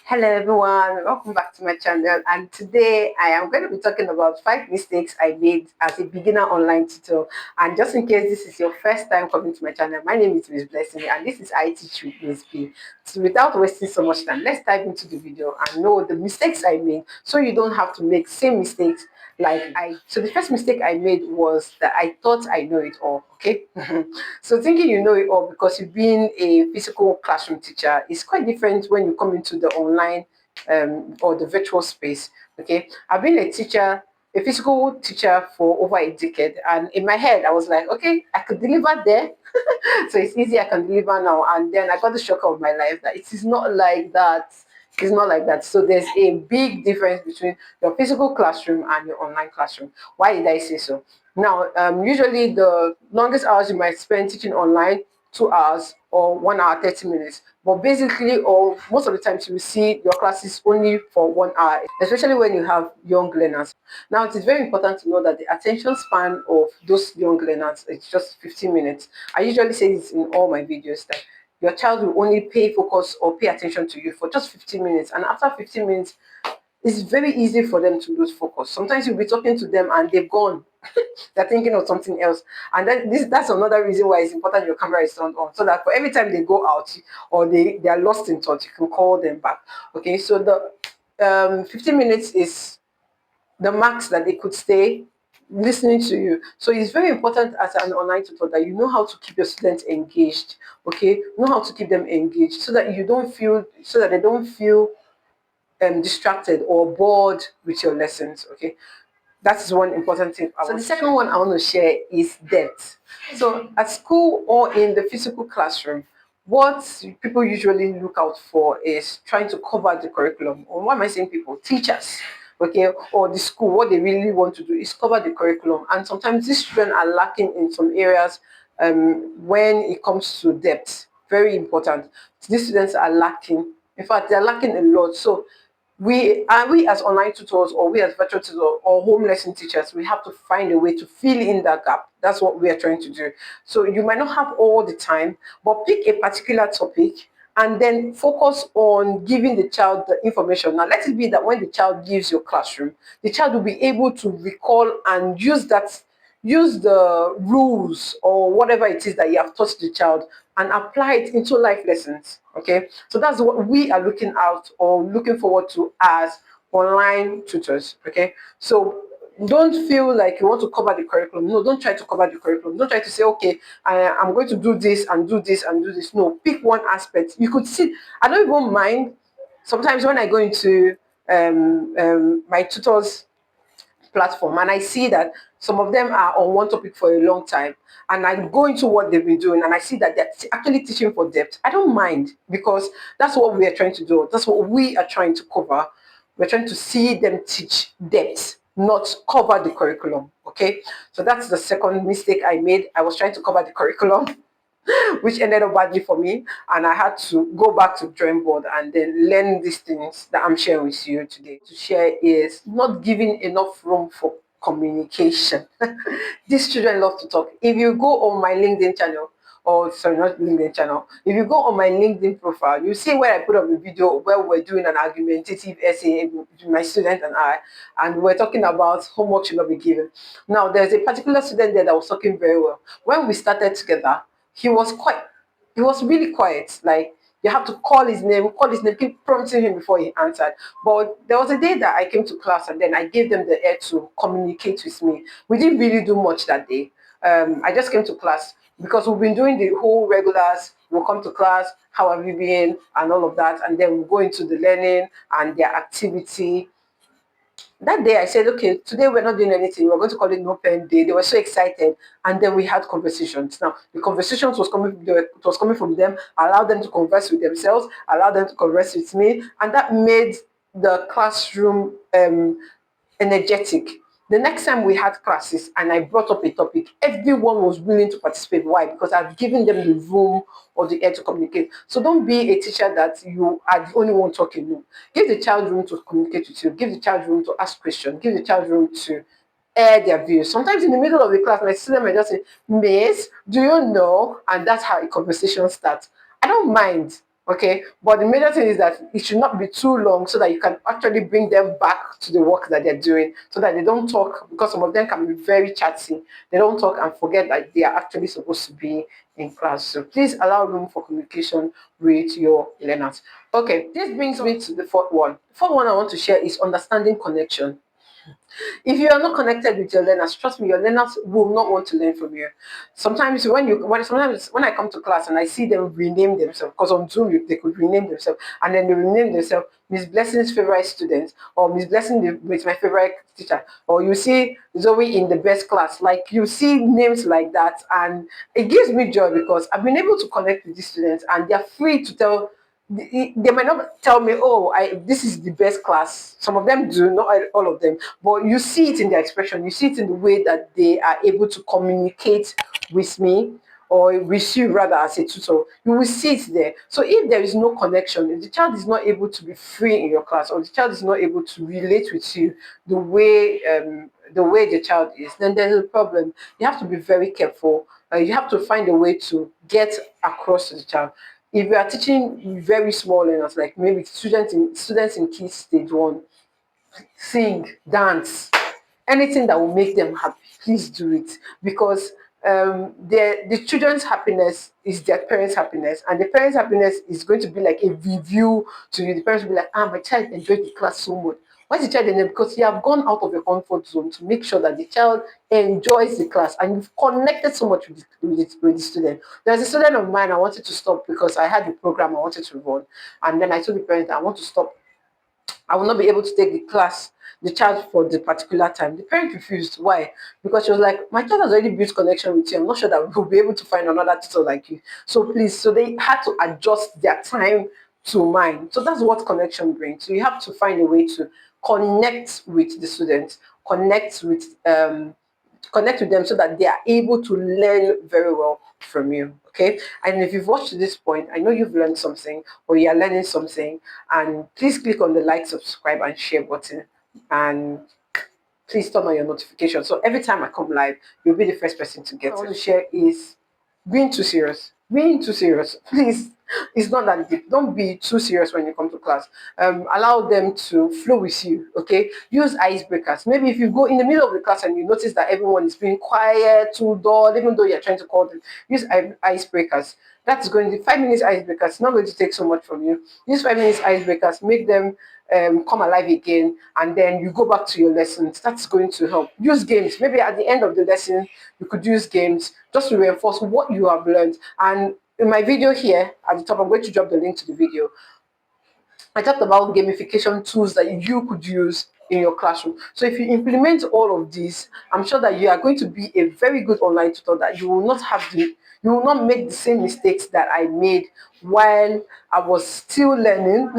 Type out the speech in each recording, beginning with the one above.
Hello everyone, welcome back to my channel, and today I am going to be talking about 5 mistakes I made as a beginner online tutor. And just in case this is your first time coming to my channel, my name is Miss Blessing and this is I Teach with Miss B. So without wasting so much time, let's dive into the video and know the mistakes I made so you don't have to make same mistakes so the first mistake I made was that I thought I know it all. Okay. So thinking you know it all because you've been a physical classroom teacher is quite different when you come into the online or the virtual space. Okay, I've been a physical teacher for over a decade, and in my head I was like, okay, I could deliver there. So it's easy, I can deliver now. And then I got the shock of my life that it is not like that. It's not like that. So there's a big difference between your physical classroom and your online classroom. Why did I say so? Now, usually the longest hours you might spend teaching online, 2 hours or 1 hour, 30 minutes. But basically, or most of the times, you will see your classes only for 1 hour, especially when you have young learners. Now, it is very important to know that the attention span of those young learners is just 15 minutes. I usually say this in all my videos that your child will only pay focus or pay attention to you for just 15 minutes. And after 15 minutes, it's very easy for them to lose focus. Sometimes you'll be talking to them and they've gone. They're thinking of something else. And then that's another reason why it's important your camera is turned on. So that for every time they go out or they are lost in thought, you can call them back. Okay, so the 15 minutes is the max that they could stay listening to you. So it's very important as an online tutor that you know how to keep your students engaged. Okay, know how to keep them engaged so that they don't feel distracted or bored with your lessons. Okay, that is one important thing. So the second one I want to share is depth. So at school or in the physical classroom, what people usually look out for is trying to cover the curriculum. Or what am I saying, people? Teachers, okay, or the school, what they really want to do is cover the curriculum. And sometimes these children are lacking in some areas when it comes to depth. Very important. These students are lacking. In fact, they're lacking a lot. So we as online tutors or we as virtual tutors or home lesson teachers, we have to find a way to fill in that gap. That's what we are trying to do. So you might not have all the time, but pick a particular topic and then focus on giving the child the information. Now let it be that when the child leaves your classroom, the child will be able to recall and use the rules or whatever it is that you have taught the child and apply it into life lessons. Okay, so that's what we are looking out or looking forward to as online tutors. Okay, so don't feel like you want to cover the curriculum. No, don't try to cover the curriculum. Don't try to say, okay, I'm going to do this and do this and do this. No, pick one aspect. You could see, I don't even mind sometimes when I go into my tutors platform and I see that some of them are on one topic for a long time and I go into what they've been doing and I see that they're actually teaching for depth. I don't mind because that's what we are trying to do. That's what we are trying to cover. We're trying to see them teach depth, not cover the curriculum. Okay, so that's the second mistake I made. I was trying to cover the curriculum which ended up badly for me. And I had to go back to drawing board and then learn these things that I'm sharing with you today. To share is not giving enough room for communication. These children love to talk. If you go on my LinkedIn channel, or sorry, not LinkedIn channel. If you go on my LinkedIn profile, you see where I put up a video where we're doing an argumentative essay between my student and I, and we're talking about homework should not be given. Now, there's a particular student there that was talking very well. When we started together, he was quite he was really quiet. Like you have to call his name, keep prompting him before he answered. But there was a day that I came to class and then I gave them the air to communicate with me. We didn't really do much that day. I just came to class because we've been doing the whole regulars. We'll come to class, how have you been, and all of that, and then we'll go into the learning and their activity. That day I said, okay, today we're not doing anything. We're going to call it no pen day. They were so excited. And then we had conversations. Now, the conversations it was coming from them, allow them to converse with themselves, allow them to converse with me. And that made the classroom energetic. The next time we had classes and I brought up a topic, everyone was willing to participate. Why? Because I've given them the room or the air to communicate. So don't be a teacher that you are the only one talking. No. Give the child room to communicate with you. Give the child room to ask questions. Give the child room to air their views. Sometimes in the middle of the class, my student might just say, Miss, do you know? And that's how a conversation starts. I don't mind. Okay, but the major thing is that it should not be too long so that you can actually bring them back to the work that they're doing, so that they don't talk, because some of them can be very chatty. They don't talk and forget that they are actually supposed to be in class. So please allow room for communication with your learners. Okay, this brings me to the fourth one. The fourth one I want to share is understanding connection. If you are not connected with your learners, trust me, your learners will not want to learn from you. Sometimes when I come to class and I see them rename themselves, because on Zoom they could rename themselves, and then they rename themselves Miss Blessing's favorite student, or Miss Blessing with my favorite teacher, or you see Zoe in the best class. Like, you see names like that, and it gives me joy because I've been able to connect with these students, and they're free to tell. They might not tell me, oh, this is the best class. Some of them do, not all of them, but you see it in their expression. You see it in the way that they are able to communicate with me, or with you rather, as a tutor. You will see it there. So if there is no connection, if the child is not able to be free in your class, or the child is not able to relate with you the way the child is, then there's a problem. You have to be very careful. You have to find a way to get across to the child. If you are teaching very small learners, like maybe students in kids stage one, sing, dance, anything that will make them happy, please do it, because the children's happiness is their parents' happiness, and the parents' happiness is going to be like a review to you. The parents will be like, my child enjoyed the class so much. Why is the child enjoying? Because you have gone out of your comfort zone to make sure that the child enjoys the class, and you've connected so much with the student. There's a student of mine, I wanted to stop because I had the program I wanted to run, and then I told the parents that I want to stop. I will not be able to take the child for the particular time. The parent refused. Why? Because she was like, my child has already built connection with you. I'm not sure that we'll be able to find another tutor like you. So please, so they had to adjust their time to mine. So that's what connection brings. So you have to find a way to connect with the students, connect with them so that they are able to learn very well from you. Okay, and if you've watched to this point, I know you've learned something, or you are learning something, and please click on the like, subscribe, and share button, and please turn on your notifications so every time I come live, you'll be the first person to get it. What I want to share is being too serious. Being too serious. Please, it's not that deep. Don't be too serious when you come to class. Allow them to flow with you. Okay. Use icebreakers. Maybe if you go in the middle of the class and you notice that everyone is being quiet, too dull, even though you're trying to call them, use icebreakers. That's going to 5 minutes icebreakers. It's not going to take so much from you. Use 5 minutes icebreakers. Make them come alive again, and then you go back to your lessons. That's going to help. Use games. Maybe at the end of the lesson, you could use games just to reinforce what you have learned. And in my video here at the top, I'm going to drop the link to the video. I talked about gamification tools that you could use in your classroom. So if you implement all of these, I'm sure that you are going to be a very good online tutor, that you will not make the same mistakes that I made while I was still learning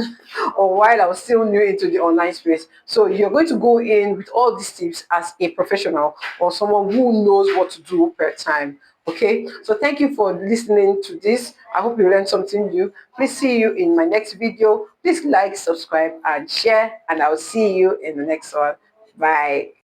or while I was still new into the online space. So you're going to go in with all these tips as a professional, or someone who knows what to do per time. Okay, so thank you for listening to this. I hope you learned something new. Please see you in my next video. Please like, subscribe, and share, and I'll see you in the next one. Bye.